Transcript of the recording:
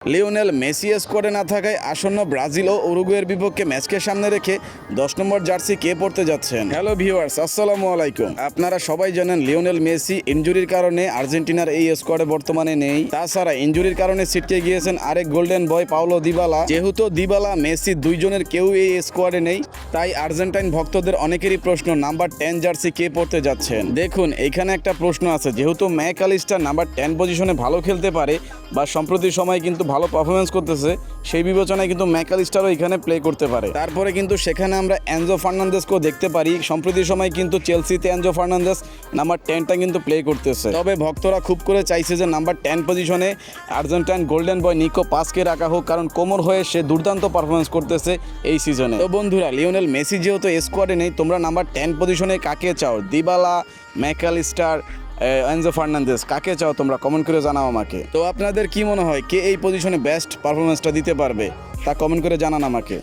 Lionel Messi স্কোয়াডে না থাকায় আসন্ন ব্রাজিল ও উরুগুয়ের বিপক্ষে ম্যাচকে সামনে রেখে 10 নম্বর জার্সি কে পড়তে যাচ্ছেন। হ্যালো ভিউয়ার্স, আসসালামু আলাইকুম। আপনারা সবাই জানেন লিওনেল মেসি ইনজুরির কারণে আর্জেন্টিনার এই স্কোয়াডে বর্তমানে নেই। তাছাড়া ইনজুরির কারণে ছিটকে গিয়েছেন আরেক গোল্ডেন বয় পাওলো দিবালা। যেহেতু দিবালা মেসি দুইজনের কেউ এই স্কোয়াডে নেই, তাই আর্জেন্টাইন ভক্তদের অনেকেরই প্রশ্ন নাম্বার 10 জার্সি কে পড়তে যাচ্ছেন। দেখুন, এখানে একটা প্রশ্ন আছে। যেহেতু ম্যাকঅ্যালিস্টার নাম্বার 10 পজিশনে ভালো খেলতে পারে বা সম্প্রতি সময় কিন্তু ভালো পারফরমেন্স করতেছে, সেই বিবেচনায় কিন্তু ম্যাকঅ্যালিস্টারও এখানে প্লে করতে পারে। তারপরে কিন্তু সেখানে আমরা এনজো ফার্নান্দেজকেও দেখতে পারি। সম্প্রতি সময় কিন্তু চেলসিতে এনজো ফার্নান্দেজ নাম্বার 10টা কিন্তু প্লে করতেছে। তবে ভক্তরা খুব করে চাইছে যে নাম্বার 10 পজিশনে আর্জেন্টাইন গোল্ডেন বয় নিকো পাসকে রাখা হোক, কারণ কোমর হয়ে সে দুর্দান্ত পারফরমেন্স করতেছে এই সিজনে। তো বন্ধুরা, লিওনেল মেসি যেহেতু স্কোয়াডে নেই, তোমরা নাম্বার 10 পজিশনে কাকে চাও? দিবালা, ম্যাকঅ্যালিস্টার, এনজো ফার্নান্দেজ, কাকে চাও তোমরা? কমেন্ট করে জানাও আমাকে। তো আপনাদের কি মনে হয় কে এই পজিশনে বেস্ট পারফরমেন্সটা দিতে পারবে তা কমেন্ট করে জানান আমাকে।